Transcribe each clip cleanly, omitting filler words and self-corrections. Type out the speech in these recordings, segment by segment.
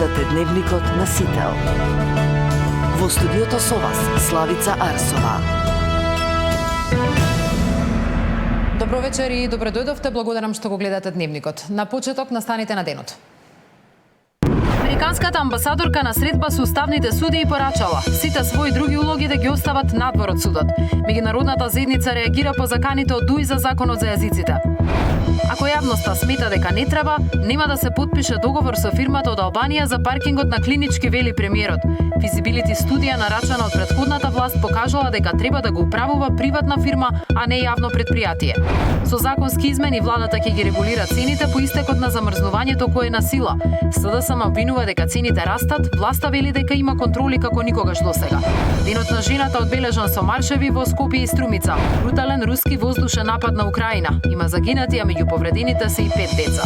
Гледате Дневникот на Сител. Во студиото со вас Славица Арсова. Добро вечер и добро дојдовте. Благодарам што го гледате Дневникот. На почеток настаните на денот. Американската амбасадорка на средба со уставните судии порачала сите своји други улоги да ги остават надвор од судот. Меѓународната заедница реагира по заканите од ДУИ за законот за јазиците. Ако јавноста смета дека не треба, нема да се потпише договор со фирмата од Албанија за паркингот на клинички, вели премиерот. Физибилити студија нарачана од претходната власт покажала дека треба да го управува приватна фирма, а не јавно предпријатие. Со законски измени владата ќе ги регулира цените по истекот на замрзнувањето кое е на сила. СДСМ обвинува дека цените растат, власта вели дека има контроли како никогаш досега. Денот на жената одбележан со маршеви во Скопје и Струмица. Брутален руски воздушен напад на Украина. Има загинати, а меѓу повредените се и 5 деца.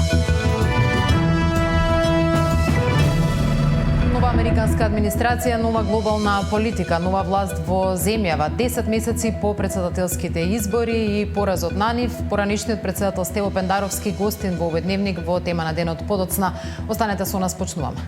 Нова американска администрација, нова глобална политика, нова власт во земјава. 10 месеци по претседателските избори и поразот на нив, поранишниот претседател Стево Пендаровски гостин во овој дневник во тема на денот подоцна. Останете со нас, почнуваме.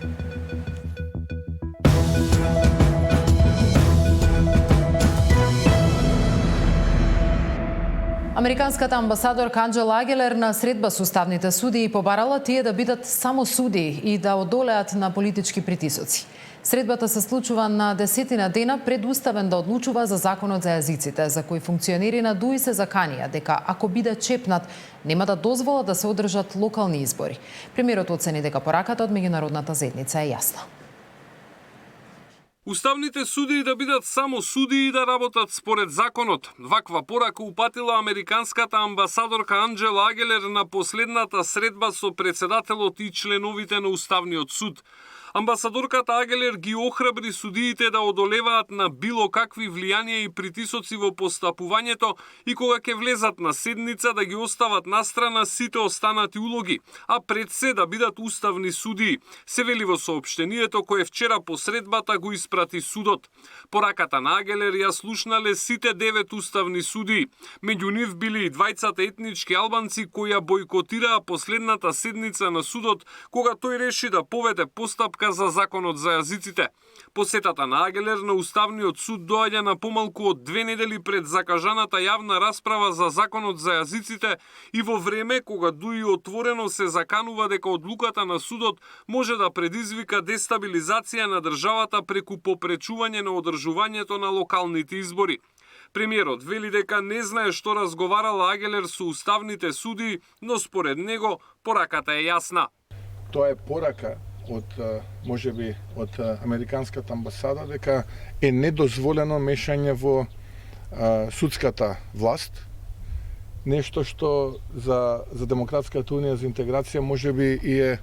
Американската амбасадорка Анџела Агелер на средба со уставните судии побарала тие да бидат само судии и да одолеат на политички притисоци. Средбата се случува на 10 дена пред уставен да одлучува за законот за јазиците, за кој функционери на ДУИ се заканија дека ако биде чепнат, нема да дозволат да се одржат локални избори. Премиерот оцени дека пораката од меѓународната заедница е јасна. Уставните судии да бидат само судии и да работат според законот. Ваква порака упатила американската амбасадорка Анџела Агелер на последната средба со претседателот и членовите на Уставниот суд. Амбасадорката Агелер ги охрабри судиите да одолеваат на било какви влијанија и притисоци во постапувањето и кога ќе влезат на седница да ги остават настрана сите останати улоги, а пред се да бидат уставни судии, се вели во соопштението кое вчера по средбата го испрати судот. Пораката на Агелер ја слушнале сите 9 уставни судии. Меѓу нив били и двајцата етнички албанци кои ја бойкотираа последната седница на судот кога тој реши да поведе постапка за законот за јазиците. Посетата на Агелер на Уставниот суд доаѓа на помалку од 2 недели пред закажаната јавна расправа за законот за јазиците и во време кога ДУИ отворено се заканува дека одлуката на судот може да предизвика дестабилизација на државата преку попречување на одржувањето на локалните избори. Премиерот вели дека не знае што разговарала Агелер со уставните судии, но според него пораката е јасна. Тоа е порака од можеби од американската амбасада дека е недозволено мешање во судската власт, нешто што за Демократската унија за интеграција можеби и е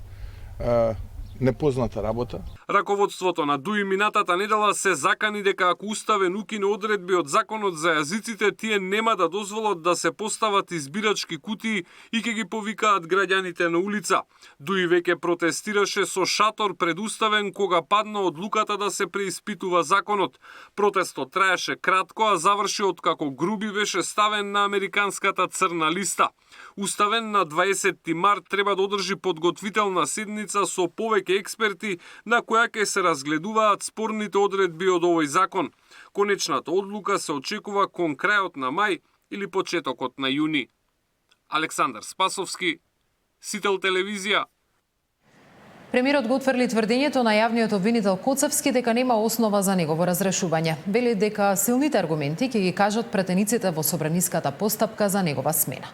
непозната работа. Раководството на ДУИ минатата недела се закани дека ако уставен укине одредби од законот за јазиците, тие нема да дозволат да се постават избирачки кутии и ќе ги повикаат граѓаните на улица. ДУИ веќе протестираше со шатор пред уставен кога падна одлуката да се преиспитува законот. Протестот траеше кратко, а заврши откако Груби беше ставен на американската црна листа. Уставен на 20 март треба да одржи подготвителна седница со повеќе експерти на која ќе се разгледуваат спорните одредби од овој закон. Конечната одлука се очекува кон крајот на мај или почетокот на јуни. Александар Спасовски, Сител телевизија. Премиерот го утврди тврдењето на јавниот обвинител Коцевски дека нема основа за негово разрешување. Вели дека силните аргументи ќе ги кажат претениците во собраниската постапка за негова смена.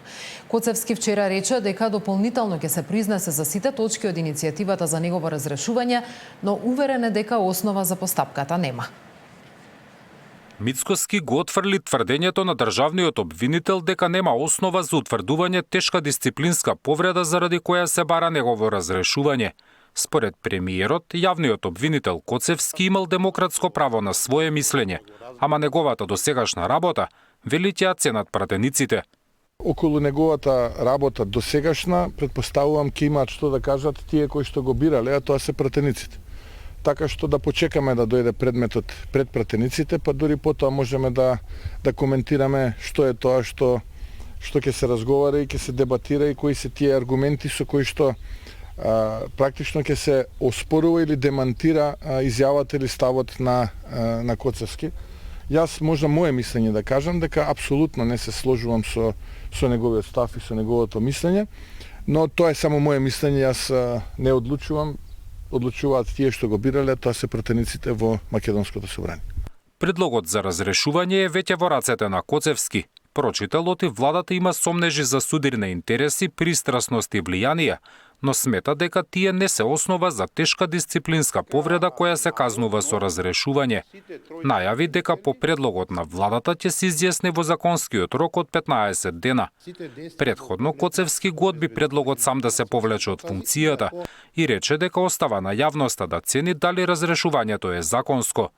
Коцевски вчера рече дека дополнително ќе се произнесе за сите точки од иницијативата за негово разрешување, но уверен е дека основа за постапката нема. Мицкоски го отфрли тврдењето на државниот обвинител дека нема основа за утврдување тешка дисциплинска повреда заради која се бара негово разрешување. Според премиерот, јавниот обвинител Коцевски имал демократско право на свое мислење, ама неговата досегашна работа, вели ќе ценат пратениците. Околу неговата работа досегашна, предпоставувам ќе имаат што да кажат тие кои што го бирале, а тоа се пратениците. Така што да почекаме да дојде предметот пред пратениците, па дури потоа можеме да коментираме што е тоа што ќе се разговара и ќе се дебатира и кои се тие аргументи со кои што практично ќе се оспорува или демантира изјавата или ставот на Коцевски. Јас можам мое мислење да кажам дека апсолутно не се сложувам со неговиот став и со неговото мислење, но тоа е само мое мислење, јас не одлучувам, одлучуваат тие што го бирале, тоа се пратениците во Македонското собрание. Предлогот за разрешување е веќе во рацете на Коцевски. Прочиталот и владата има сомнежи за судирни интереси, пристрасност и влијание, но смета дека тие не се основа за тешка дисциплинска повреда која се казнува со разрешување. Најави дека по предлогот на владата ќе се изјасни во законскиот рок од 15 дена. Претходно Коцевски го одби предлогот сам да се повлече од функцијата и рече дека остава на јавноста да цени дали разрешувањето е законско.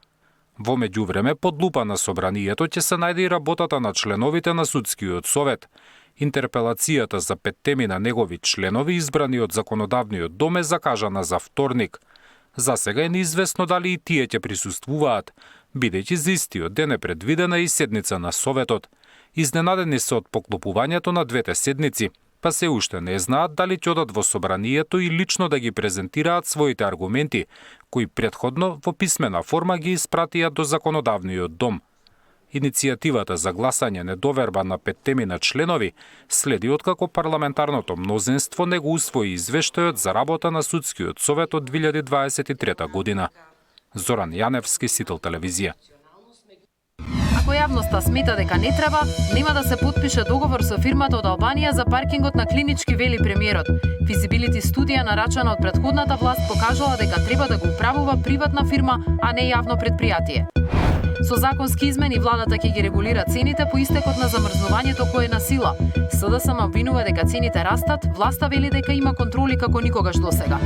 Во меѓувреме, под лупа на собранието ќе се најде и работата на членовите на судскиот совет. Интерпелацијата за 5 теми на негови членови избрани од законодавниот дом е закажана за вторник. За сега е неизвестно дали и тие ќе присуствуваат, бидејќи за истиот ден е предвидена и седница на советот. Изненадени се од поклопувањето на двете седници, па се уште не знаат дали ќе одат во собранието и лично да ги презентираат своите аргументи, кои претходно во писмена форма ги испратија до законодавниот дом. Иницијативата за гласање недоверба на 5 теми на членови следи откако парламентарното мнозинство не го усвои извештајот за работа на судскиот совет од 2023 година. Зоран Јаневски, Сител телевизија. Ако јавноста смета дека не треба, нема да се потпише договор со фирмата од Албанија за паркингот на Клинички, вели премиерот. Физибилити студија нарачана од претходната власт покажала дека треба да го управува приватна фирма, а не јавно предпријатие. Со законски измени владата ќе ги регулира цените по истекот на замрзнувањето кое е на сила. СДСМ обвинува дека цените растат, власта вели дека има контроли како никогаш досега.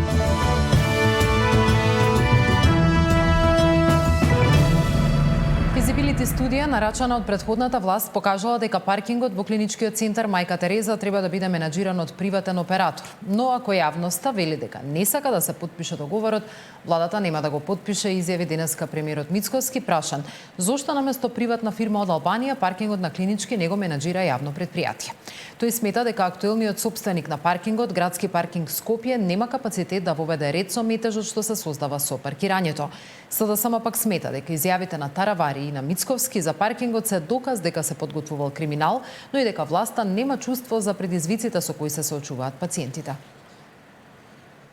Физибилити студија нарачана од претходната власт покажала дека паркингот во клиничкиот центар Мајка Тереза треба да биде менаџиран од приватен оператор. Но ако јавноста вели дека не сака да се потпише договорот, владата нема да го потпише, изјави денеска премиерот Мицковски прашан зошто наместо приватна фирма од Албанија паркингот на Клинички не го менаџира јавно предпријатие. Тој смета дека актуелниот сопственик на паркингот, Градски паркинг Скопје, нема капацитет да воведе ред со метежот што се создава со паркирањето. СДСМ пак смета дека изјавите на Таравари и на Мицковски за паркингот се доказ дека се подготвувал криминал, но и дека власта нема чувство за предизвиците со кои се соочуваат пациентите.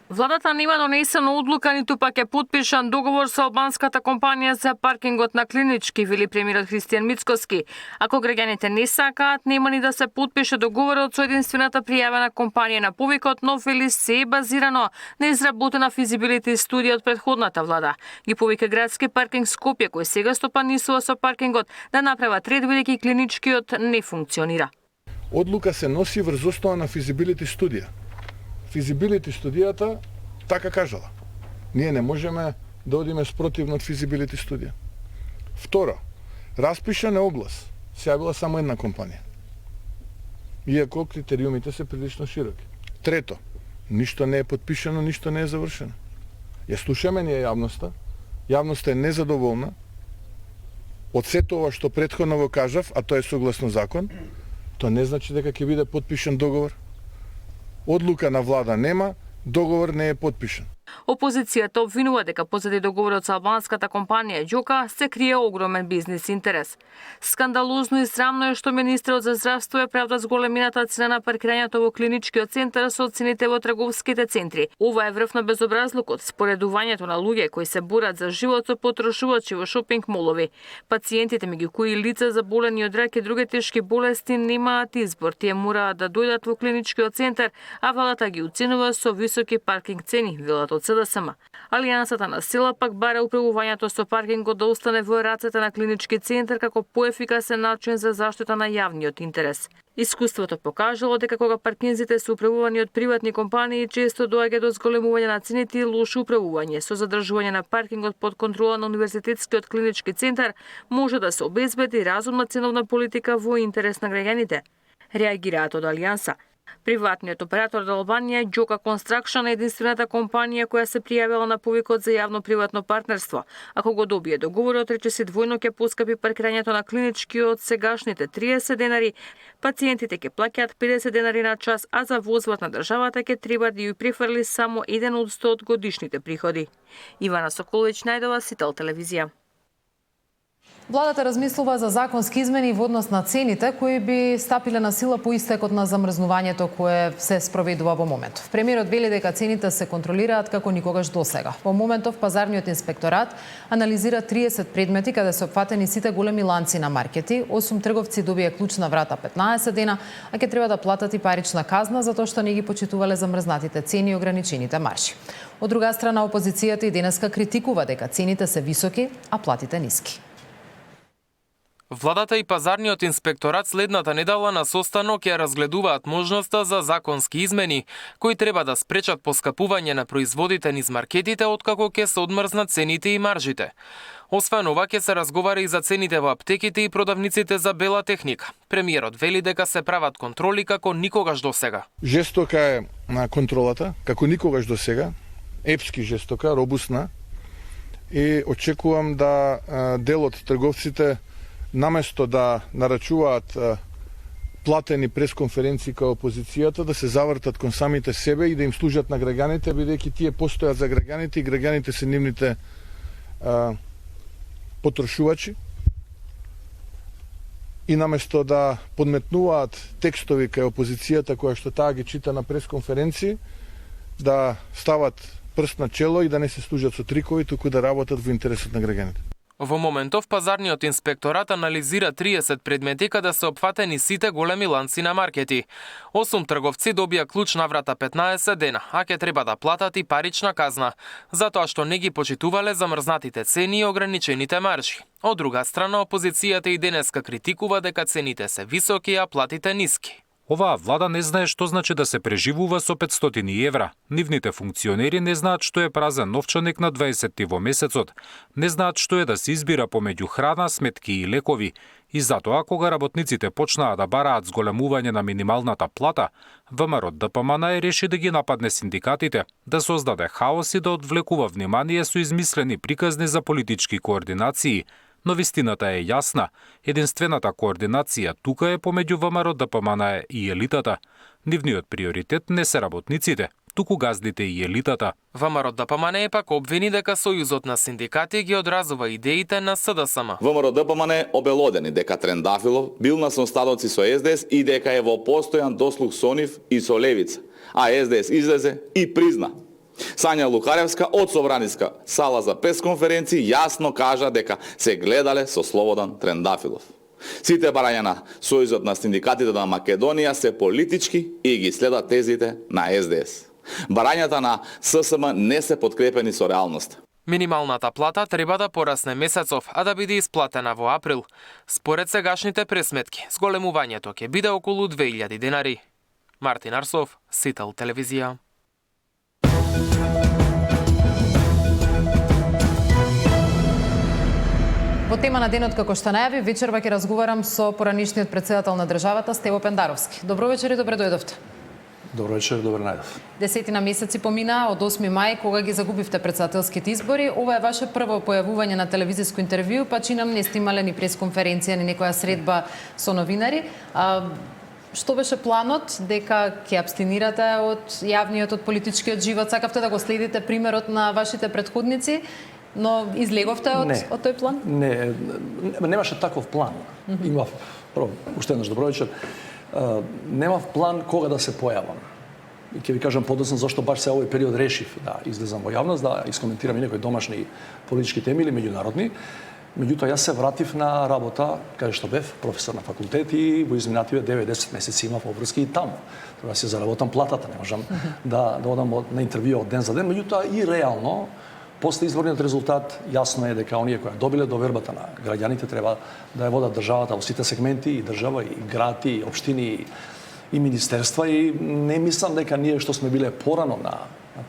Владата нема донесена одлука, ниту пак е потпишан договор со албанската компанија за паркингот на Клинички, вели премиерот Христијан Мицковски. Ако граѓаните не сакаат, нема ни да се потпише договорот со единствената пријавена компанија на повикот, но вели се е базирано на изработена физибилити студија од претходната влада. Ги повика Градски паркинг Скопје, кој сега стопанисува со паркингот, да направат ред бидејќи Клиничкиот не функционира. Одлука се носи врз основа на физибилити студија. Физибилити студијата така кажала. Ние не можеме да одиме спротивно од физибилити студија. Второ, распишан е оглас. Се јавила само една компанија. Иако критериумите се прилично широки. Трето, ништо не е потпишано, ништо не е завршено. Ја слушаме ние јавноста. Јавноста е незадоволна од сето ова што претходно го кажав, а тоа е согласно закон. Тоа не значи дека ќе биде потпишан договор. Одлука на влада нема, договор не е потпишан. Опозицијата обвинува дека позади договорот со албанската компанија Џока се крие огромен бизнес интерес. Скандалозно и срамно е што министерот за здравство е правда зголемината цена на паркирањето во Клиничкиот центар со цените во трговските центри. Ова е врв на безобразлукот, споредувањето на луѓе кои се борат за живот со потрошувачи во шопинг молови. Пациентите, меѓу кои лица заболени од рак и други тешки болести, немаат избор. Тие мораат да дојдат во Клиничкиот центар, а владата ги уценува со високи паркинг цени, велат од СДСМ. Алијансата на сила пак бара управувањето со паркингот да остане во рацете на Клинички центар како поефикасен начин за заштита на јавниот интерес. Искуството покажало дека кога паркинзите се управувани од приватни компании, често доаѓа до зголемување на цените и лошо управување. Со задржување на паркингот под контрола на Универзитетскиот клинички центар може да се обезбеди разумна ценовна политика во интерес на граѓаните. Реагираат од Алијанса. Приватниот оператор од Албанија, Джока Construction, е единствената компанија која се пријавила на повикот за јавно-приватно партнерство. Ако го добие договорот, речиси двојно ќе поскапи паркирањето на клинички од сегашните 30 денари, пациентите ќе плаќаат 50 денари на час, а за возврат на државата ќе треба да ја префрли само 1% од годишните приходи. Ивана Соколович, Најдова, Сител телевизија. Владата размислува за законски измени во однос на цените кои би стапиле на сила по истекот на замрзнувањето кое се спроведува во моментов. Премиерот вели дека цените се контролираат како никогаш досега. Во моментов пазарниот инспекторат анализира 30 предмети каде се опфатени сите големи ланци на маркети, 8 трговци добија клуч на врата 15 дена, а ќе треба да платат и парична казна затоа што не ги почитувале замрзнатите цени и ограничените марши. Од друга страна, опозицијата и денеска критикува дека цените се високи, а платите ниски. Владата и пазарниот инспекторат следната недела на состанок ја разгледуваат можноста за законски измени, кои треба да спречат поскапување на производите низ маркетите откако ќе се одмрзнат цените и маржите. Освен ова, ќе се разговара и за цените во аптеките и продавниците за бела техника. Премиерот вели дека се прават контроли како никогаш досега. Жестока е на контролата, како никогаш досега, епски жестока, робусна, и очекувам да дел од трговците наместо да нарачуваат платени пресконференции кај опозицијата, да се завртат кон самите себе и да им служат на граѓаните, бидејќи тие постојат за граѓаните и граѓаните се нивните потрошувачи. И наместо да подметнуваат текстови кај опозицијата која што таа ги чита на пресконференции, да стават прст на чело и да не се служат со трикови, туку да работат во интересот на граѓаните. Во моментов пазарниот инспекторат анализира 30 предмети каде се опфатени сите големи ланци на маркети. 8 трговци добија клуч на врата 15 дена, а ќе треба да платат и парична казна, затоа што не ги почитувале замрзнатите цени и ограничените маржи. Од друга страна, опозицијата и денеска критикува дека цените се високи, а платите ниски. Оваа влада не знае што значи да се преживува со 500 евра. Нивните функционери не знаат што е празен новчаник на 20 во месецот. Не знаат што е да се избира помеѓу храна, сметки и лекови. И затоа, кога работниците почнаа да бараат зголемување на минималната плата, ВМРО-ДПМН реши да ги нападне синдикатите, да создаде хаос и да одвлекува внимание со измислени приказни за политички координации. Но вистината е јасна. Единствената координација тука е помеѓу ВМРО-ДПМН и елитата. Нивниот приоритет не се работниците, туку газдите и елитата. ВМРО-ДПМН пак обвини дека Сојузот на синдикати ги одразува идеите на СДСМ. ВМРО-ДПМН обелодени дека Трендафилов бил на составоци со СДС и дека е во постојан дослуг со нив и со левица, а СДС излезе и призна. Сања Лукаревска од Собраниска сала за пресконференција јасно кажа дека се гледале со Слободан Трендафилов. Сите барања на Сојузот на синдикатите на Македонија се политички и ги следат тезите на СДС. Барањата на ССМ не се подкрепени со реалноста. Минималната плата треба да порасне месецов, а да биде исплатена во април. Според сегашните пресметки, зголемувањето ќе биде околу 2000 денари. Мартин Арсов, Сител телевизија. Во тема на денот, како што најави, вечерва ќе разговарам со поранишниот председател на државата Стево Пендаровски. Добро вечер и добре дојдовте. Добро вечер, добре најдов. 10 месеци помина од 8 мај, кога ги загубивте председателските избори. Ова е ваше прво појавување на телевизиско интервју, па чинам не сте имале ни пресконференција, ни некоја средба со новинари. Што беше планот? Дека ќе абстинирате од јавниот, од политичкиот живот? Сакавте да го следите примерот на вашите претходници, но излеговте од тој план? Не, немаше таков план. Имав, прво, уште еднаш добро вечер, немав план кога да се појавам. И ќе ви кажам подоцна зашто баш се овој период решив да излезам во јавност, да искоментирам и некои домашни политички теми или меѓународни. Меѓутоа, јас се вратив на работа, каде што бев професор на факултет и во изминативе 9-10 месеци имав обврски и таму. Треба да се заработам платата, не можам да одам на интервју од ден за ден, меѓутоа и реално после изборниот резултат јасно е дека оние кои добиле довербата на граѓаните треба да ја водат државата во сите сегменти, и држава, и гради, и општини, и министерства, и не мислам дека ние што сме биле порано на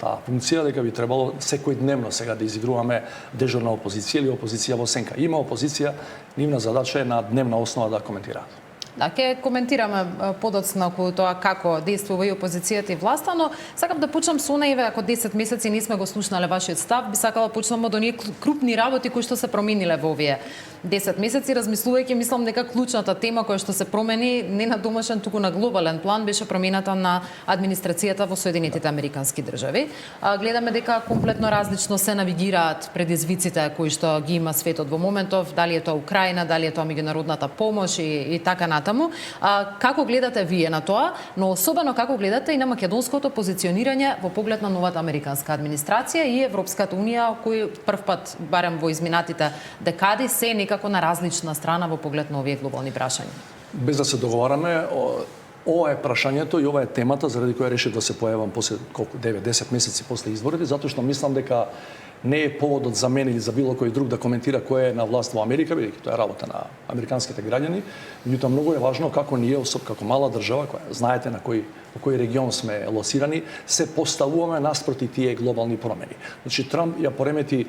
таа функција, дека би требало секојдневно сега да изигруваме дежурна опозиција или опозиција во сенка. Има опозиција, нивна задача е на дневна основа да коментираат. Да, ќе коментираме подоцна околу тоа како действува и опозицијата и власта, но сакам да почнам со наиве, ако 10 месеци не сме го слушнале вашиот став, би сакала почнам од оние крупни работи кои што се промениле во овие 10 месеци, размислувајќи, мислам дека клучната тема која што се промени не на домашен, туку на глобален план беше промената на администрацијата во Соединетите Американски држави. Гледаме дека комплетно различно се навигираат предизвиците кои што ги има светот во моментов, дали е тоа Украина, дали е тоа меѓународната помош и така натаму. Како гледате вие на тоа, но особено како гледате и на македонското позиционирање во поглед на новата американска администрација и Европската унија, кои првпат, барем во изминатите декади, се некако на различна страна во поглед на овие глобални прашања? Без да се договараме, ова е прашањето и ова е темата заради која решив да се појавам после 9-10 месеци после изборите, затоа што мислам дека не е поводот за мене или за било кој друг да коментира кој е на власт во Америка, бидејќи тоа е работа на американските граѓани. Меѓутоа многу е важно како ние, како мала држава, која знаете на во кој регион сме лосирани, се поставуваме наспроти тие глобални промени. Значи Трамп ја поремети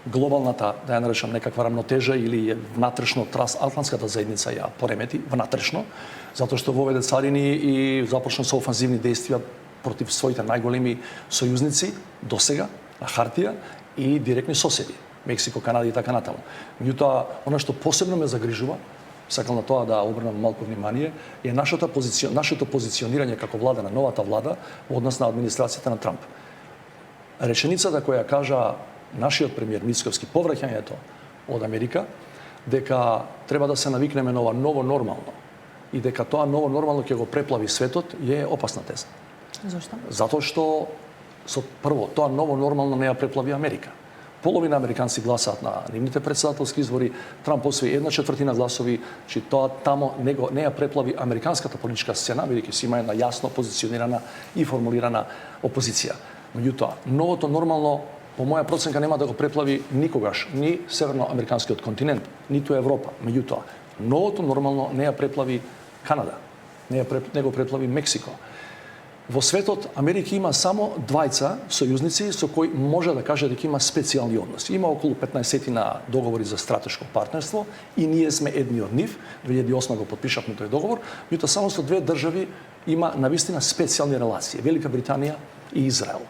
глобалната, да ја наречам, некаква рамнотежа или внатрешно трансатлантската заедница ја поремети внатрешно, затоа што воведе царини и започна со офанзивни действија против своите најголеми сојузници досега на хартија и директни соседи, Мексико, Канада и така натаму. Меѓутоа, она што посебно ме загрижува, сакам на тоа да обрнам малку внимание, е нашето позиционирање како влада на новата влада во однос на администрацијата на Трамп. Реченицата која кажа нашиот премиер Мицковски повраќањето од Америка, дека треба да се навикнеме на ова ново нормално и дека тоа ново нормално ќе го преплави светот, е опасна теза. Зошто? Затоа што прво, тоа ново нормално не ја преплави Америка. Половина американци гласаат на нивните председателски избори, Трамп освои 1/4 гласови, че тоа тамо не ја преплави американската политичка сцена, бидејќи си има една јасно позиционирана и формулирана опозиција. Меѓутоа, новото нормално по моја проценка нема да го преплави никогаш ни северноамериканскиот континент, ниту Европа. Меѓутоа, новото нормално не ја преплави Канада, не го преплави Мексико. Во светот Америка има само двајца сојузници со кои може да каже дека има специјални односи. Има околу 15 на договори за стратешко партнерство и ние сме едни од нив. 2008 го потпишавме тој договор, меѓутоа само со две држави има навистина специјални релации, Велика Британија и Израел.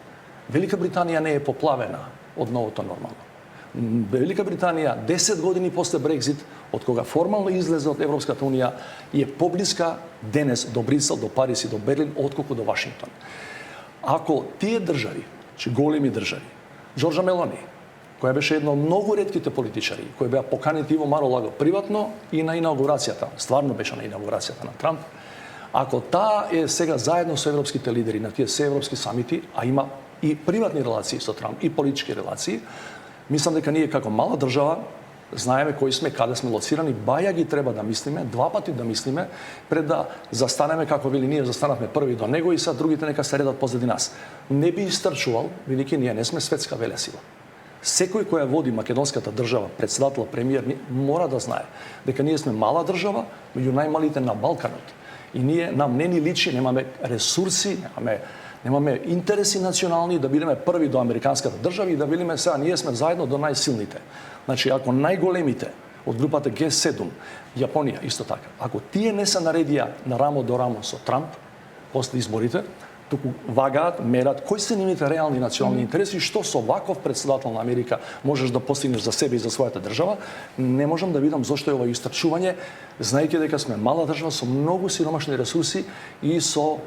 Велика Британија не е поплавена од новото нормално. Велика Британија 10 години после Брекзит, од кога формално излезе од Европската унија, е поблиска денес до Брисел, до Париз и до Берлин, отколку до Вашингтон. Ако тие држави, големи држави, Џорџа Мелони, која беше една од многу ретките политичари, кој беа поканети Иво Маро-Лаго приватно и на инаугурацијата, стварно беше на инаугурацијата на Трамп, ако таа е сега заедно со европските лидери на тие сеевропски самити, а има и приватни релации со Трамп, и политички релации, мислам дека ние како мала држава знаеме кои сме, каде сме лоцирани, баја ги треба да мислиме, два пати да мислиме, пред да застанеме како вели ние застанавме први до него и сега другите нека се редат позади нас. Не би истрчувал, бидејќи ние не сме светска велесила. Секој кој води македонската држава, председател, премиер, мора да знае дека ние сме мала држава, меѓу најмалите на Балканот. И нам не ни личи, немаме ресурси, немаме интереси национални да бидеме први до американската држава и да велиме сега ние сме заедно до најсилните. Значи, ако најголемите од групата G7, Јапонија исто така, ако тие не се наредија на рамо до рамо со Трамп после изборите, туку вагаат, мерат кои се нивните реални национални интереси, што со ваков председател на Америка можеш да постигнеш за себе и за својата држава, не можам да видам зошто е ова истрчување, знаејќи дека сме мала држава со многу сиромашни ресурси и со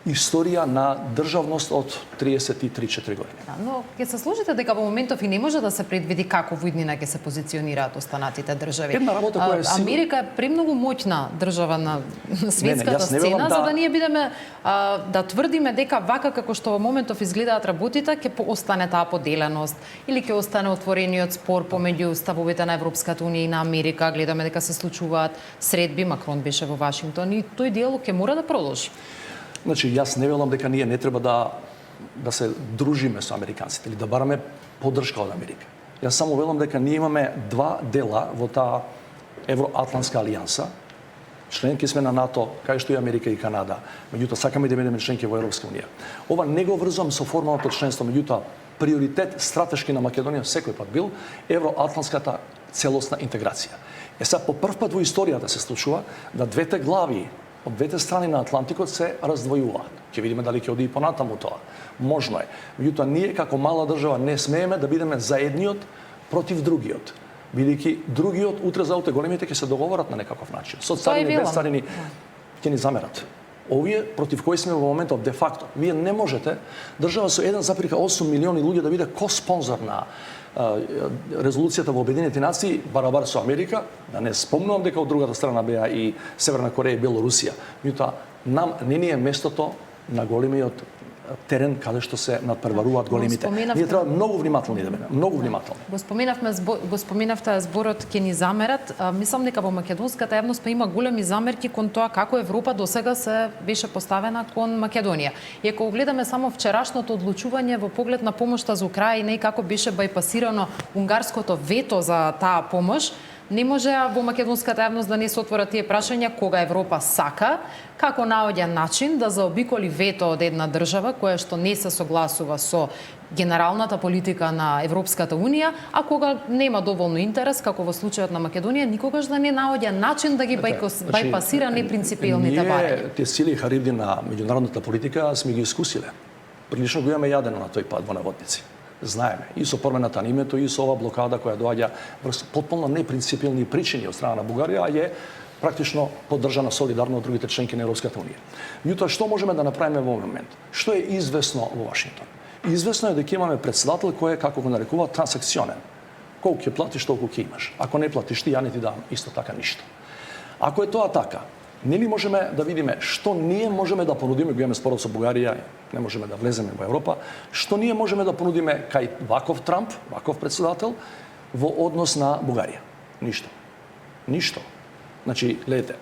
историја на државност од 33-4 години. Но ќе се сложите дека во моментов и не може да се предвиди како во иднина ќе се позиционираат останатите држави. Една работа која е Америка е премногу моќна држава на светската сцена, за да ние бидеме да тврдиме дека вака како што во моментов изгледаат работите, ќе остане таа поделеност или ќе остане отворениот спор помеѓу ставовите на Европската унија и на Америка. Гледаме дека се случуваат средби, Макрон беше во Вашингтон и тој диалог ќе мора да продолжи. Значи, јас не велам дека ние не треба да се дружиме со американците или да бараме поддршка од Америка. Јас само велам дека ние имаме два дела во таа Евроатлантска алијанса. Членки сме на НАТО, кај што и Америка и Канада. Меѓутоа, сакаме да бидеме членки во Европска унија. Ова не го врзувам со формалното членство, меѓутоа, приоритет стратешки на Македонија секој пат бил евроатлантската целосна интеграција. Сега по прв пат во историјата се случува да двете глави од двете страни на Атлантикот се раздвојуваат. Ќе видиме дали ќе оди и понатаму тоа. Можно е. Меѓутоа ние како мала држава не смееме да бидеме заедниот против другиот. Бидејќи другиот утре за утре големите ќе се договорат на некаков начин. Со царини, без царини ќе ни замерат. Овие против кои сме во моментов де факто. Вие не можете држава со 1,8 милиони луѓе да биде ко-спонзор на резолуцијата во Обединетите нации барабар со Америка, да не спомнувам дека од другата страна беа и Северна Кореја и Белорусија. Меѓутоа нам не ни е местото на големиот терен каде што се надпреваруваат големите. Ние треба многу внимателни да бидеме, многу внимателни. Го споменавте зборот ќе ни замерат. Мислам дека во македонската јавност има големи замерки кон тоа како Европа досега се беше поставена кон Македонија. И ако гледаме само вчерашното одлучување во поглед на помошта за Украина и како беше бајпасирано унгарското вето за таа помош, не може во македонската јавност да не се отворат тие прашања кога Европа сака, како наоѓа начин да заобиколи вето од една држава која што не се согласува со генералната политика на Европската Унија, а кога нема доволно интерес, како во случајот на Македонија, никогаш да не наоѓа начин да ги бајпасира непринципиелните барања. Ние тие сили и хариди на меѓународната политика сме ги искусиле. Прилично го имаме јадено на тој пат во наводници. Знаеме и со промената на името и со ова блокада која доаѓа врз потполно непринципиелни причини од страна на Бугарија, а е практично поддржана солидарно од другите членки на Европската Унија. Меѓутоа што можеме да направиме во момент? Што е известно во Вашингтон? Известно е дека имаме претседател кој е, како го нарекува, трансакционен. Колку ќе платиш, толку ќе имаш. Ако не платиш ти, ја не ти давам исто така ништо. Ако е тоа така, нели можеме да видиме што ние можеме да понудиме, го имаме спорот со Бугарија, не можеме да влеземе во Европа, што ние можеме да понудиме кај ваков Трамп, ваков претседател, во однос на Бугарија? Ништо. Ништо. Значи, гледате,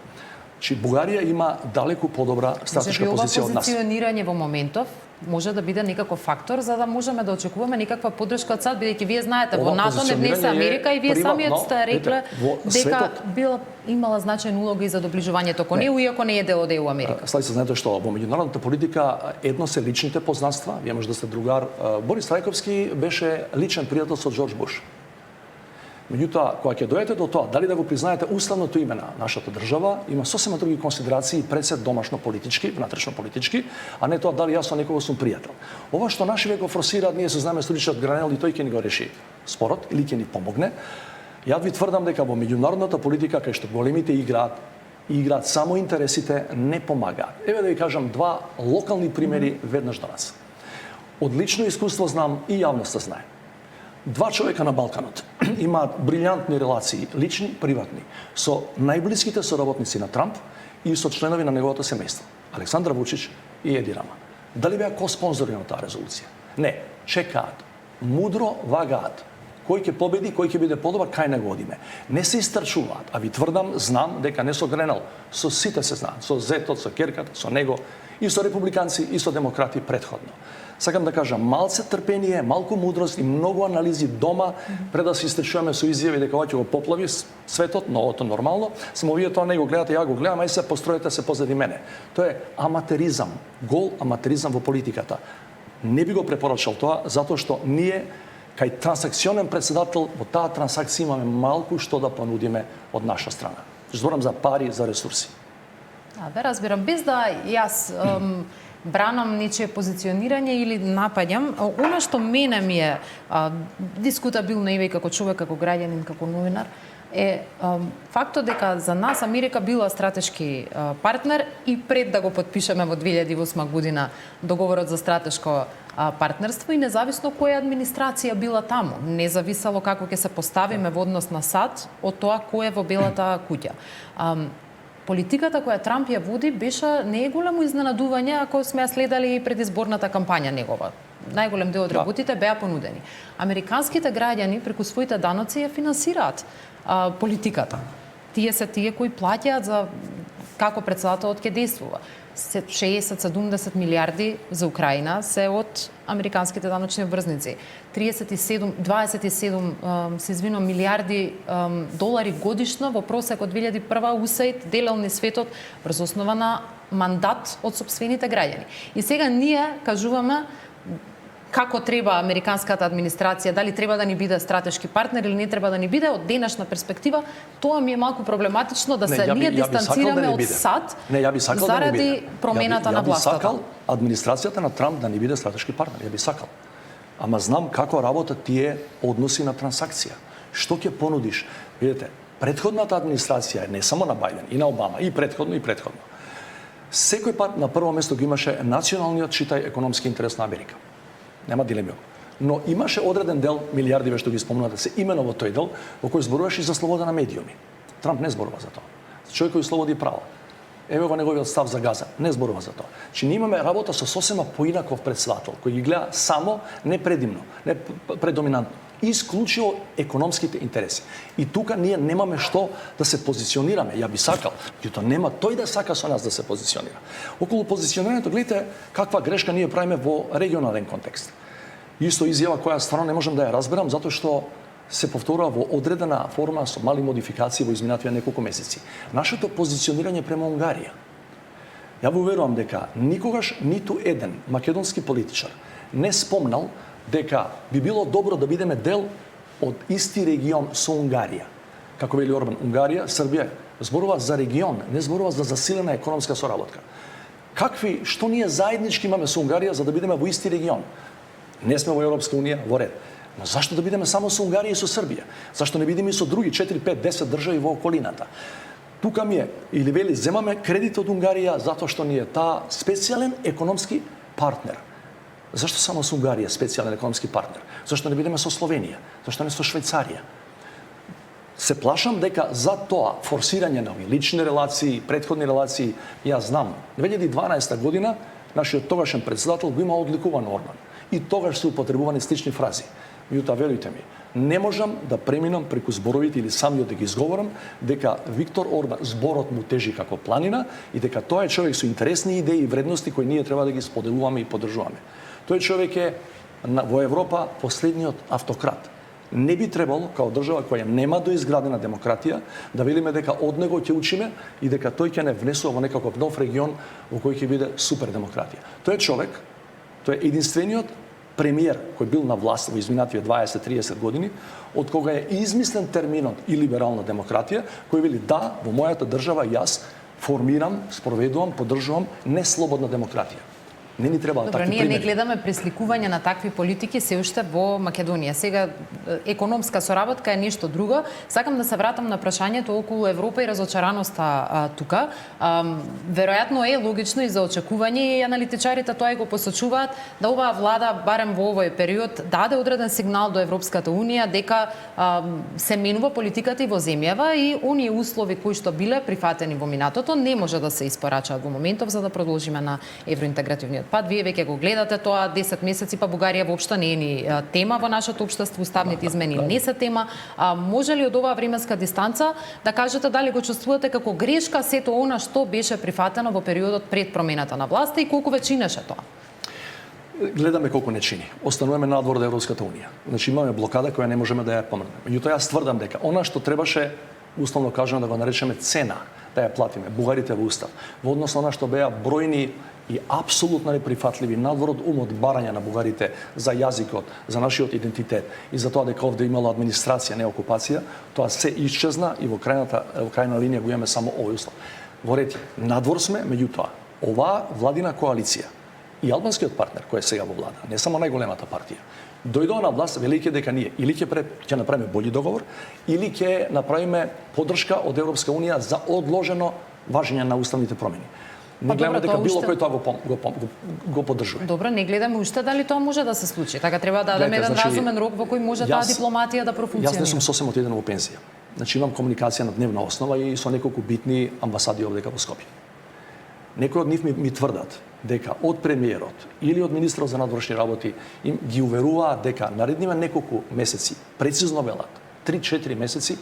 Бугарија има далеку подобра стратешка позиција од нас. Позиционирање во моментов може да биде некаков фактор за да можеме да очекуваме некаква поддршка од САД, бидејќи вие знаете во НАТО не внесе Америка и вие самиот сте рекле дека била имала значајна улога и за доближувањето кон ЕУ, иако не е дел од ЕУ Америка. Слајце, знаете што, во меѓународната политика едно се личните познанства, вие може да сте другар. Борис Трајковски беше личен пријател со Џорџ Буш. Меѓутоа, кога ќе дојдете до тоа, дали да го признаете уставното име на нашата држава, има сосема други консидерации пред домашно политички, внатрешно политички, а не тоа дали јас со некого сум пријател. Ова што нашиве го форсираат, ние се знаме случајот Гранел и тој ќе ни го реши спорот или ќе ни помогне. Ја ви тврдам дека во меѓународната политика кај што големите играат само интересите, не помагаат. Еве да ви кажам два локални примери веднаш до нас. Од лично искуство знам и јавноста знае. Два човека на Балканот имаат брилјантни релации, лични, приватни, со најблиските соработници на Трамп и со членови на неговото семејство. Александар Вучич и Еди Рама. Дали беа ко-спонзори на таа резолуција? Не, чекаат, мудро вагаат. Кој ќе победи, кој ќе биде подобар, кај него одиме. Не се истрчуваат, а ви тврдам, знам дека не со Гренел, со сите се знаат, со Зетот, со Керкат, со него, и со републиканци, и со демократи претходно. Сакам да кажам, малце трпение, малку мудрост и многу анализи дома пред да се истрчуваме со изјави дека ова ќе го поплави светот, но ото нормално. Само вие тоа не го гледате, ја го гледам, ај се построите се позади мене. Тоа е аматеризам, гол аматеризам во политиката. Не би го препорачал тоа, затоа што ние кај трансакционен претседател во таа трансакција имаме малку што да понудиме од наша страна. Зборам за пари, за ресурси. Да, разбирам. Без да јас бранам нечие позиционирање или напаѓам, она што мене ми е дискутабилно и како човек, како граѓанин, како новинар, е фактот дека за нас Америка била стратешки партнер и пред да го потпишеме во 2008 година договорот за стратешко партнерство и независно која администрација била таму. Не зависало како ќе се поставиме во однос на САД од тоа кој е во Белата куќа. Политиката која Трамп ја води беше не е големо изненадување ако сме ја следали и предизборната кампања негова. Најголем дел од работите беа понудени. Американските граѓани преку своите даноци ја финансираат политиката. Тие се тие кои плаќаат за како претседателот ќе действува. 60-70 милиарди за Украина се од американските даночни обврзници. 27 милиарди долари годишно во просек од 2001 USAID делел ни светот врз основа на мандат од сопствените граѓани. И сега ние кажуваме како треба американската администрација, дали треба да ни биде стратешки партнер или не треба да ни биде, од денешна перспектива, тоа ми е малку проблематично да се ние дистанцираме од САД заради промената на властта. Ја би сакал администрацијата на Трамп да ни биде стратешки партнер, ја би сакал. Ама знам како работат тие односи на трансакција. Што ќе понудиш? Видете, претходната администрација, не само на Бајден, и на Обама, и претходно, секој пат на прво место го имаше националниот, читај, економски интерес на Америка. Нема дилеми. Но имаше одреден дел, милиарди ве што ги спомнувате, се имено во тој дел, во кој зборуваше за слобода на медиуми. Трамп не зборува за тоа. Човек кој слободи права. Ево го неговиот став за Газа, не зборува за тоа. Че ние имаме работа со сосема поинаков председател, кој ги гледа само, не предимно, не предоминантно, исклучиво економските интереси. И тука ние немаме што да се позиционираме. Ја би сакал, меѓутоа нема тој да сака со нас да се позиционира. Околу позиционирањето, гледате каква грешка ние правиме во регионален контекст. Исто изјава која стварно не можам да ја разберам, затоа што се повторува во одредена форма со мали модификации во изминативе неколку месеци. Нашето позиционирање према Унгарија. Ја во уверувам дека никогаш ниту еден македонски политичар не спомнал дека би било добро да бидеме дел од исти регион со Унгарија. Како вели Орбан, Унгарија, Србија зборува за регион, не зборува за засилена економска соработка. Што ние заеднички имаме со Унгарија за да бидеме во исти регион? Не сме во Европска унија, во ред. Но зашто да бидеме само со Унгарија и со Србија? Зашто не бидеме и со други 4, 5, 10 држави во околината? Тука ми е, или вели, земаме кредит од Унгарија затоа што ни е таа специјален економски партнер. Зашто само со Унгарија специјален економски партнер? Зашто не бидеме со Словенија? Зашто не со Швајцарија? Се плашам дека за тоа форсирање на лични релации, претходни релации, јас знам, 2012 година нашиот тогашен председател го има одликуван Орбан. И тогаш се употребувани слични фрази. Меѓутоа, верујте ми, не можам да преминам преку зборовите или самиот да ги изговорам дека Виктор Орбан зборот му тежи како планина и дека тоа е човек со интересни идеи и вредности кои ние треба да ги споделуваме и поддржуваме. Тој човек е во Европа последниот автократ. Не би требало, као држава која нема доизградена демократија, да велиме дека од него ќе учиме и дека тој ќе не внесува во некаков нов регион во кој ќе биде супер демократија. Тој е човек, тој е единствениот премиер кој бил на власт во изминативе 20-30 години, од кога е измислен терминот и либерална демократија, кој вели да, во мојата држава јас формирам, спроведувам, поддржувам неслободна демократија. Не ни треба такви примери. Ние не гледаме пресликување на такви политики се уште во Македонија. Сега економска соработка е нешто друго. Сакам да се вратам на прашањето околу Европа и разочараноста тука. Веројатно е логично и за очекување и аналитичарите тоа го посочуваат да оваа влада барем во овој период даде одреден сигнал до Европската унија дека се менува политиката и во земјава и оние услови кои што биле прифатени во минатото не може да се испорачаат во моментов за да продолжиме на евроинтегративниот пат. Вие веќе го гледате тоа 10 месеци, па Бугарија воопшто не е ни тема во нашето општество, уставните измени не се тема. Може ли од оваа временска дистанца да кажете дали го чувствувате како грешка сето она што беше прифатено во периодот пред промената на власта и колку ве чинеше тоа? Гледаме колку не чини. Остануваме надвор од Европската унија. Значи имаме блокада која не можеме да ја помрнеме. Меѓутоа јас тврдам дека она што требаше условно кажано да го наречеме цена да ја платиме бугарите во устав во однос на она што беа бројни и апсолутно неприфатливи надвор од умот барање на бугарите за јазикот, за нашиот идентитет и за тоа дека овде имало администрација, не окупација, тоа се исчезна и во крајна линија го имаме само овој услов. Во ред, надвор сме, меѓутоа, оваа владина коалиција и албанскиот партнер кој е сега во влада, не само најголемата партија, дојдоа на власт велики дека ние или ќе направиме бољи договор, или ќе направиме поддршка од Европска унија за одложено важење на уставните промени. Не гледаме дека било кој тоа го поддржува. Добро, не гледаме уште дали тоа може да се случи. Така треба да дадеме еден разумен рок во кој може таа дипломатија да профункционира. Јас не сум сосем отиден во пензија. Значи имам комуникација на дневна основа и со неколку битни амбасади овде во Скопје. Некои од нив ми тврдат дека од премиерот или од министерот за надворешни работи им ги уверуваат дека наредниве неколку месеци, прецизно велат, 3-4 месеци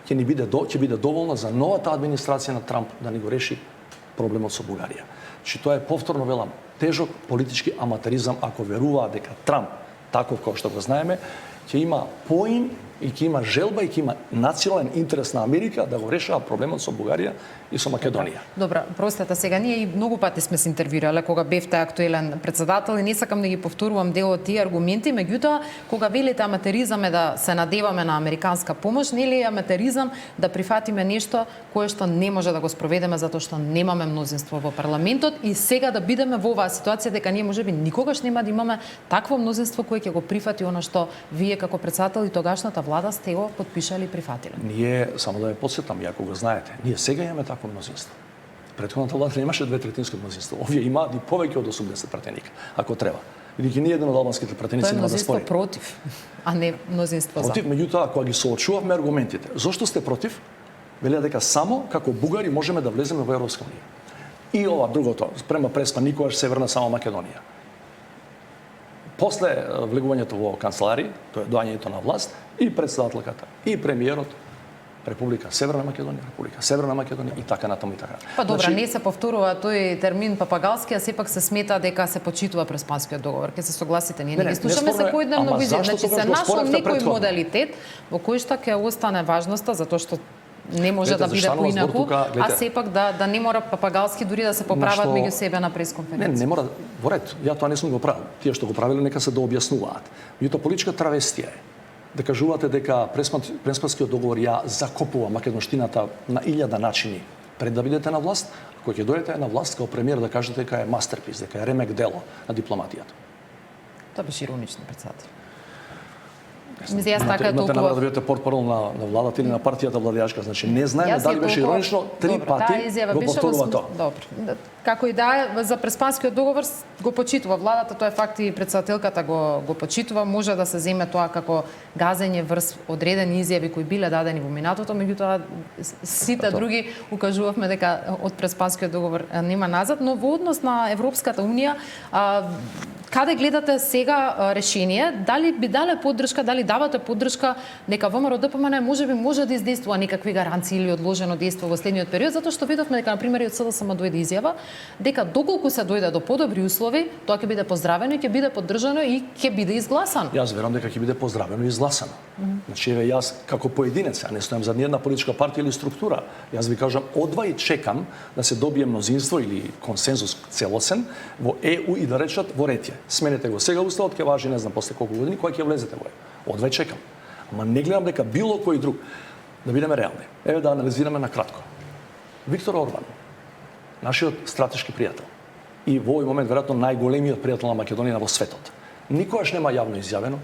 ќе биде доволно за новата администрација на Трамп да ни го реши проблемот со Бугарија. Че тоа е повторно велам тежок политички аматеризам ако веруваат дека Трамп, таков како што го знаеме, ќе има поим и ќе има желба и ќе има национален интерес на Америка да го решава проблемот со Бугарија и со Македонија. Добра, простете сега, ние и многу пати сме се интервјуирале кога бевте актуелен председател и не сакам да ги повторувам дел од тие аргументи, меѓутоа кога велите аматеризам е да се надеваме на американска помош, нели е аматеризам да прифатиме нешто кое што не може да го спроведеме затоа што немаме мнозинство во парламентот и сега да бидеме во оваа ситуација дека ние можеби никогаш нема да имаме такво мнозинство кое ќе го прифати она што вие како председател и тогашната влада сте го подпишале и прифатиле. Ние, само да ја потсетам, ако го знаете, ние сега имаме такво мнозинство. Претходната влада немаше 2/3 мнозинство. Овие имаат и повеќе од 80 пратеника, ако треба. Бидејќи ни еден од албанските пратеници нема да спори. Тоа е мнозинство против, а не мнозинство за. Против, меѓутоа, кога ги соочувавме аргументите, зошто сте против? Велеа дека само како бугари можеме да влеземе во Европска унија. И ова другото, спрема Преспа никогаш Северна само Македонија. После влегувањето во канцелари, тоа е доаѓањето на власт, и председателката, и премиерот, Република Северна Македонија и така натаму и така. Па добра, не се повторува тој термин папагалски, а сепак се смета дека се почитува Преспанскиот договор. Ке се согласите, ние не ги слушаме секојдневно визија, значи се нашол некој модалитет во кој што ќе остане важноста затоа што не може да биде поинаку, а сепак да не мора папагалски дури да се поправат меѓу себе на пресконференција. Не мора, во ред, ја тоа не сум го правил. Тие што го правиле нека се дообјаснуваат. Меѓутоа политичка травестија е да кажувате дека Преспанскиот договор ја закопува македонштината на 1000 начини пред да бидете на власт, кога ќе дојдете на власт како премиер да кажете дека е мастерпис, дека е ремек дело на дипломатијата. Тоа беше иронично, председател. Мислам, јас така толкова... толкова... да бидете портпарол на владата или на партијата владеачка, значи не знаеме дали беше иронично, 3 пати го повторува тоа. Добро. Како и да е, за Преспанскиот договор го почитува владата, тоа е факт и председателката го почитува, може да се земе тоа како газење врз одредени изјави кои биле дадени во минатото, меѓутоа сите други укажувавме дека од Преспанскиот договор нема назад, но во однос на Европската унија, каде гледате сега решение? Дали би дале поддршка, дали давате поддршка нека ВМРО ДПМН може да издействува некакви гаранции или одложено дејство во следниот период, затоа што видовме дека на пример и од СДСМ дојде изјава дека доколку се дојде до подобри услови, тоа ќе биде поздравено и ќе биде поддржано и ќе биде изгласано. Јас верувам дека ќе биде поздравено и изгласано. Значи еве јас како поединец, а не стојам за ниедна политичка партија или структура. Јас ви кажам одва и чекам да се добие мнозинство или консензус целосен во ЕУ и да речат во ретје. Сменете го сега уставот, ќе важи не знам после колку години кога ќе влезете во ЕУ. Одва и чекам. Ама не гледам дека било кој друг. Да бидеме реални. Еве да анализираме на кратко. Виктор Орбан, нашиот стратешки пријател и во овој момент веројатно најголемиот пријател на Македонија во светот. Никогаш нема јавно изјавено,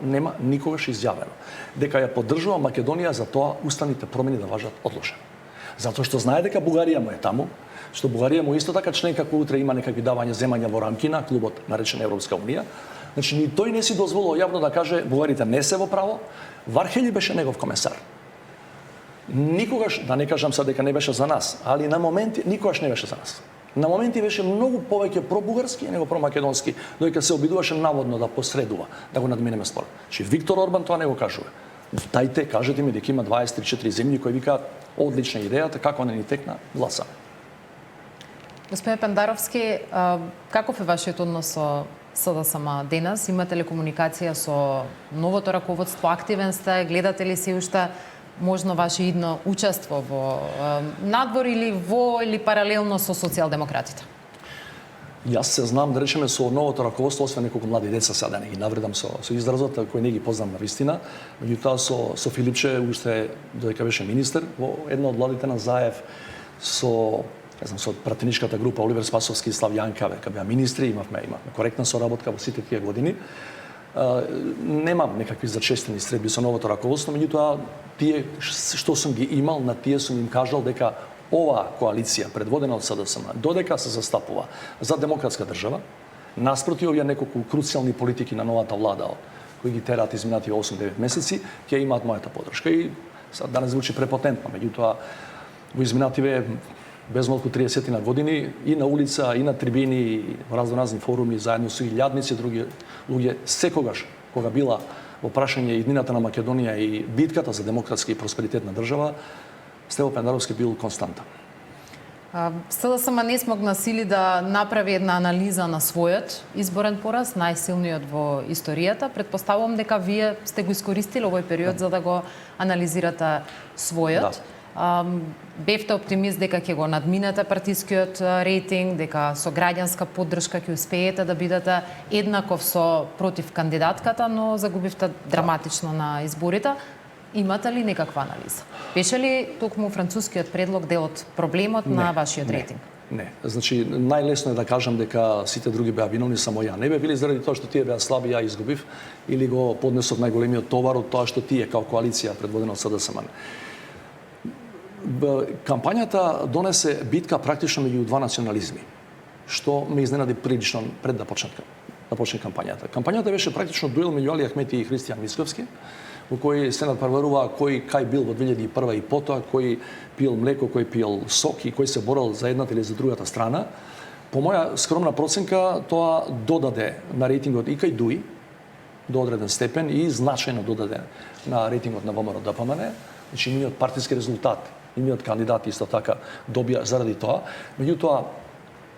нема никогаш изјавено дека ја поддржува Македонија за тоа уставните промени да важат одложено. Затоа што знае дека Бугарија му е таму, што Бугарија му исто така член како утре има некакви давања земања во рамки на клубот наречен Европска унија. Значи ни тој не си дозволил јавно да каже бугарите не се во право. Вархели беше негов комесар. Никогаш, да не кажам сега дека не беше за нас, али на моменти никогаш не беше за нас. На моменти беше многу повеќе пробугарски него промакедонски, додека се обидуваше наводно да посредува, да го надминеме спор. Че Виктор Орбан тоа не го кажува. Тајте, кажете ми дека има 23-4 земји кои викаат одлична идејата, како не ни текна, гласаме. Господин Пендаровски, каков е вашиот однос со СДСМ денес? Имате ли комуникација со новото раководство? Активен сте? Гледате ли се уште можно ваше идно учество во надвор или паралелно со социјалдемократите? Јас се знам, да речеме, со новото раководство, освен неколку млади деца, сега да не ги навредам со изразот, кој не ги познам на вистина, меѓутоа со Филипче, уште додека беше министер, во една од владите на Заев, со пратеничката група Оливер Спасовски и Славјанка, кога беа министри, имавме коректна соработка во сите тие години. Немам некакви зачестени средби со новото раководство, меѓутоа тие што сум ги имал, на тие сум им кажал дека оваа коалиција предводена од СДСМ додека се застапува за демократска држава, наспроти овие неколку круцијални политики на новата влада кои ги тераат изминативе 8-9 месеци, ќе имаат мојата поддршка. И да не звучи препотентно, меѓутоа во изминативе безмалку 30 на години и на улица, и на трибини, и во разноразни форуми, заедно со илјадници други луѓе, секогаш кога била во прашање иднината на Македонија и битката за демократски и просперитет на држава, Стево Пендаровски бил константен. СДСМ не смогна сили да направи една анализа на својот изборен пораз, најсилниот во историјата. Предпоставувам дека вие сте го искористили овој период за да го анализирате својот. Бевте оптимист дека ќе го надминете партискиот рейтинг, дека со граѓанска поддршка ќе успеете да бидете еднаков со против кандидатката, но загубивте драматично на изборите. Имате ли некаква анализа? Беше ли токму францускиот предлог дел од проблемот на вашиот рейтинг? Не. Значи, најлесно е да кажам дека сите други беа виновни, само ја не бе били заради тоа што тие беа слаби, ја изгубив, или го поднесов најголемиот товар од тоа што тие као коалиција предводена од СДСМ. Кампањата донесе битка практично меѓу два национализми, што ме изненади прилично пред да почне кампањата. Кампањата беше практично дуел меѓу Али Ахмети и Христијан Мицковски, во кој се надпреварува кој кај бил во 2001 и потоа, кој пиел млеко, кој пиел сок и кој се борел за едната или за другата страна. По моја скромна проценка, тоа додаде на рейтингот и кај ДУИ до одреден степен и значајно додаде на рейтингот на ВМРО ДПМН. Значи, нивниот партиски резултат, нивниот кандидат исто така добија заради тоа. Меѓутоа,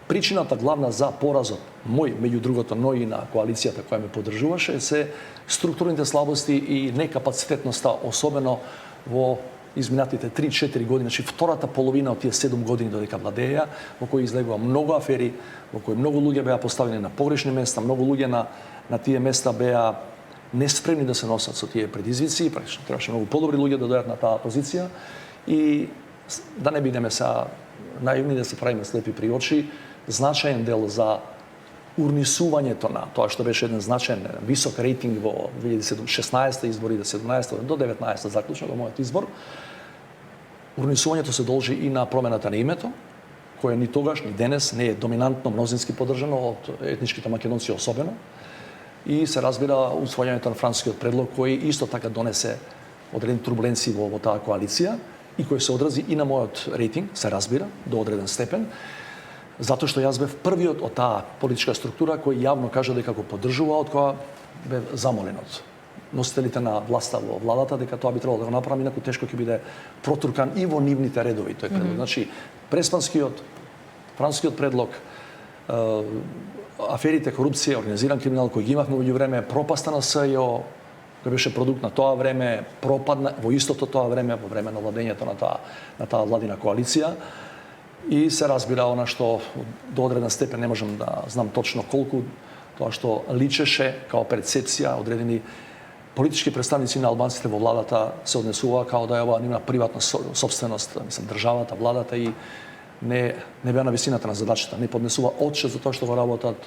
причината главна за поразот мој, меѓу другото, но и на коалицијата која ме поддржуваше, се структурните слабости и некапацитетноста, особено во изминатите 3-4 години, значи втората половина од тие 7 години додека владеја, во кои излегува многу афери, во кои многу луѓе беа поставени на погрешни места, многу луѓе на тие места беа неспремни да се носат со тие предизвици, практично требаше многу подобри луѓе да дојдат на таа позиција и да не бидеме са наивни, да се правиме слепи при очи, значаен дел за урнисувањето на тоа што беше еден значаен висок рейтинг во 2016 избори до 17 до 19 заклучно во мојот избор. Урнисувањето се должи и на промената на името, кое ни тогаш ни денес не е доминантно мнозински поддржано од етничките македонци особено. И се разбира усвојањето на францускиот предлог кој исто така донесе одредени турбуленции во таа коалиција и кој се одрази и на мојот рейтинг, се разбира, до одреден степен. Затоа што јас бев првиот од таа политичка структура кој јавно кажа дека го поддржува, од која бев замолен од носителите на власта во владата дека тоа би требало да го направи, инаку тешко ќе биде протуркан и во нивните редови тој предлог. Значи, преспанскиот, францускиот предлог, аферите, корупција, организиран криминал кој ги имавме во време, пропаста на СЈО, кој беше продукт на тоа време, пропадна во истото тоа време, во време на владењето на таа владина коалиција. И се разбира она што до одреден степен не можам да знам точно колку, тоа што личеше као перцепција одредени политички представници на албанците во владата се однесува као да е ова нивна приватна собственост, мислам државата, владата и не беа на висината на задачата, не поднесува отчет за тоа што го работат,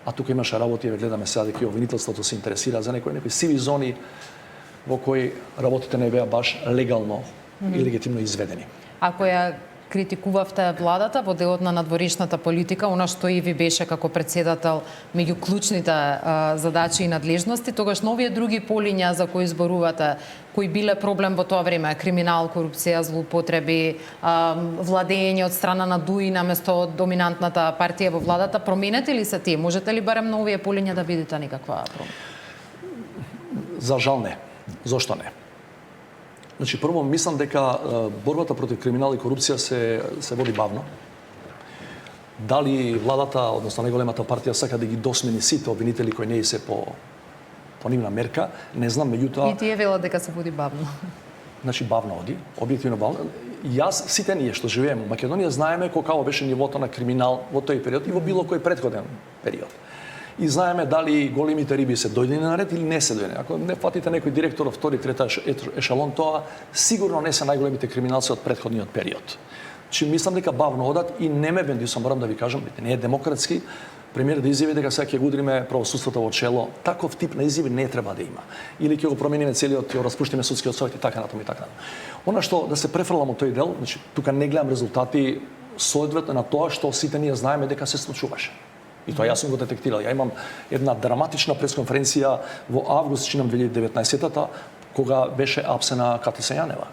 а тука имаше работи, ве гледаме сега дека и обвинителството се интересира за некои сиви зони во кои работите не беа баш легално и легитимно изведени. Ако ја критикувавте владата во делот на надворешната политика, она што и ви беше како председател меѓу клучните задачи и надлежности, тогаш нови други полиња за кои зборувате, кои биле проблем во тоа време, криминал, корупција, злоупотреби, владење од страна на ДУИ наместо доминантната партија во владата, променете ли се тие? Можете ли барем на овие полиња да видите некаква промена? За жал не. Зошто не? Значи, прво, мислам дека борбата против криминал и корупција се води бавно. Дали владата, односно најголемата партија, сака да ги досмени сите обвинители кои не се по нивна мерка, не знам, меѓутоа... И тие велат дека се води бавно. Значи, бавно оди, објективно бавно. Јас, сите ние што живееме во Македонија, знаеме колку беше нивото на криминал во тој период и во било кој претходен период. И знаеме дали големите риби се дојдени на ред или не се дојдени. Ако не фатите некој директор од втори, трета ешелон, тоа сигурно не се најголемите криминалци од претходниот период. Значи, мислам дека бавно одат и не ме бендисам, морам да ви кажам, не е демократски, премиер да изјави дека сега ќе го удриме правосудството во чело. Таков тип на изјави не треба да има. Или ќе го промениме целиот, ќе го распуштиме судскиот совет и така натаму и така натаму. Она што да се префрлам од тој дел, значи тука не гледам резултати соодветно на тоа што сите ние знаеме дека се случуваше. И тоа јас сум го детектирал. Ја имам една драматична пресконференција во август, чинам 2019-та, кога беше апсена Кати Сајанева.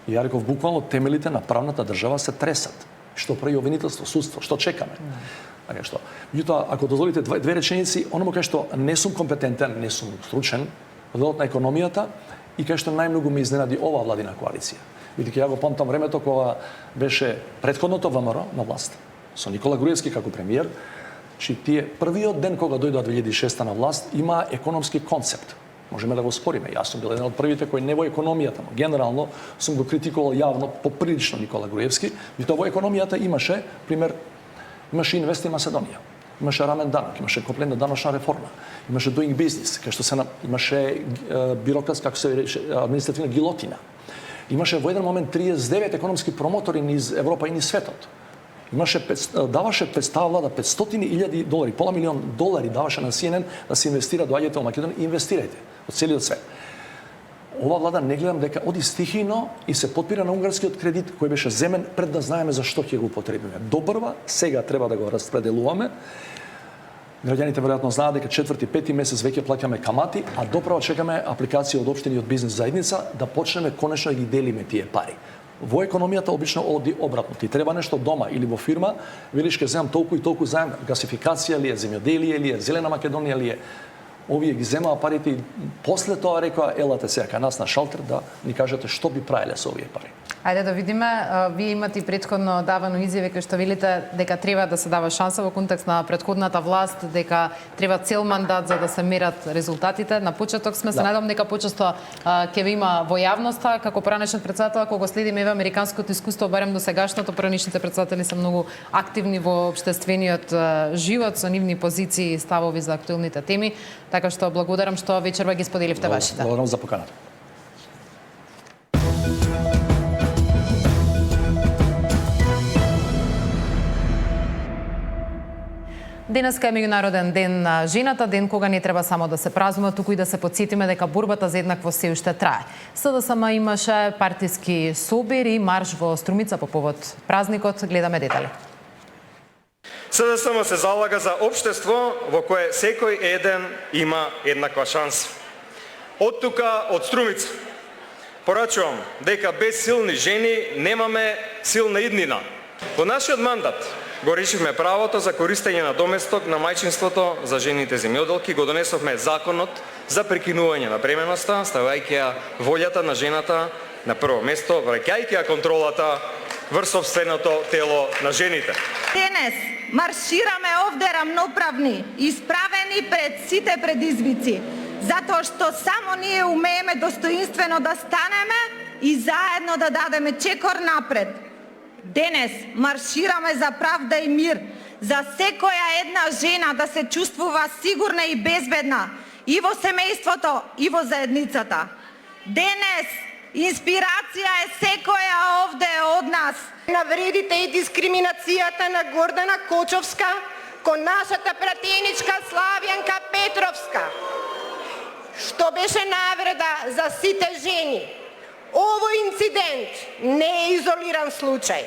И ја реков, буквално темелите на правната држава се тресат. Што прави обвинителство, судство, што чекаме? Така што. Меѓутоа, ако дозволите две реченици, ономо кај што не сум компетентен, не сум стручен, во делот на економијата и кај што најмногу ме изненади оваа владина коалиција. Бидејќи ја го памтам времето кога беше претходното ВМРО на власт, со Никола Груевски како премиер, че тие првиот ден кога дојдоа 2006 на власт има економски концепт. Можеме да го спориме. Јас сум бил еден од првите кои не во економијата, но генерално сум го критикувал јавно поприлично Никола Груевски, и тоа во економијата имаше, пример, имаше Инвести Македонија, имаше рамен данок, имаше коплена даночна реформа, имаше doing business, кај што имаше бирократска, како се рече, административна гилотина. Имаше во еден момент 39 економски промотори низ Европа и низ светот. Даваше представа да $500,000, пола милион долари даваше на CNN да се инвестира, доаѓајте во Македонија и инвестирајте од целиот свет. Ова влада не гледам дека оди стихино и се подпира на унгарскиот кредит кој беше земен пред да знаеме за што ќе го употребиме. Добрва, сега треба да го распределуваме. Граѓаните веројатно знаат дека 4-5 месец веќе плаќаме камати, а доправо чекаме апликација од општини и од бизнес заедница да почнеме конечно да ги делиме тие пари. Во економијата обично оди обратно. Ти треба нешто дома или во фирма, велиш ке земам толку и толку заем, гасификација ли е, земјоделие ли е, зелена Македонија ли е. Овие ги земаа парите и после тоа рекоа елате сега кај нас на шалтер да ни кажете што би правеле со овие пари. Ајде да видиме, вие имате и претходно давано изјави кои што велите дека треба да се дава шанса во контекст на претходната власт, дека треба цел мандат за да се мерат резултатите. На почеток сме се надам дека почесто ќе има во јавноста како поранешен претседател, кога следиме еве американското искуство, барем до сегашното, поранешните претседатели се многу активни во општествениот живот со нивни позиции и ставови за актуелните теми, така што благодарам што вечерва ги споделивте вашите. Благодарам за поканата. Денеска е меѓународен ден на жената, ден кога не треба само да се празнува, туку и да се потсетиме дека борбата за еднаквост се уште трае. СДСМ имаше партиски собир и марш во Струмица по повод празникот. Гледаме детали. СДСМ се залага за општество во кое секој еден има еднаква шанса. Од тука, од Струмица, порачувам дека без силни жени немаме силна иднина. Во нашиот мандат го решивме правото за користење на доместок на мајчинството за жените земјоделки, го донесовме законот за прекинување на бременоста, ставајќи ја волјата на жената на прво место, враќајќи ја контролата врз собственото тело на жените. Денес маршираме овде рамноправни, исправени пред сите предизвици, затоа што само ние умееме достоинствено да станеме и заедно да дадеме чекор напред. Денес маршираме за правда и мир, за секоја една жена да се чувствува сигурна и безбедна и во семејството, и во заедницата. Денес инспирација е секоја овде од нас. Навредите и дискриминацијата на Гордана Кочовска кон нашата пратеничка Славјанка Петровска, што беше навреда за сите жени. Овој инцидент не е изолиран случај,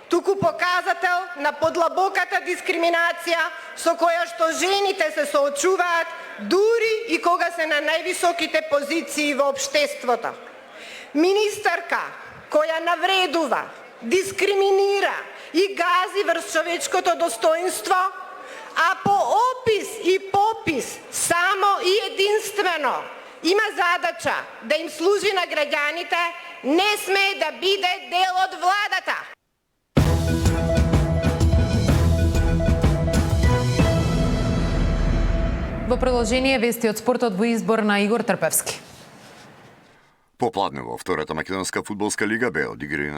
туку показател на подлабоката дискриминација со која што жените се соочуваат дури и кога се на највисоките позиции во општеството. Министарка која навредува, дискриминира и гази врз човечкото достоинство, а по опис и попис само и единствено има задача да им служи на граѓаните, не сме да биде дел од владата. Во продолжение вести од спортот во избор на Игор Трпевски. Попладне во втората македонска фудбалска лига беа одиграни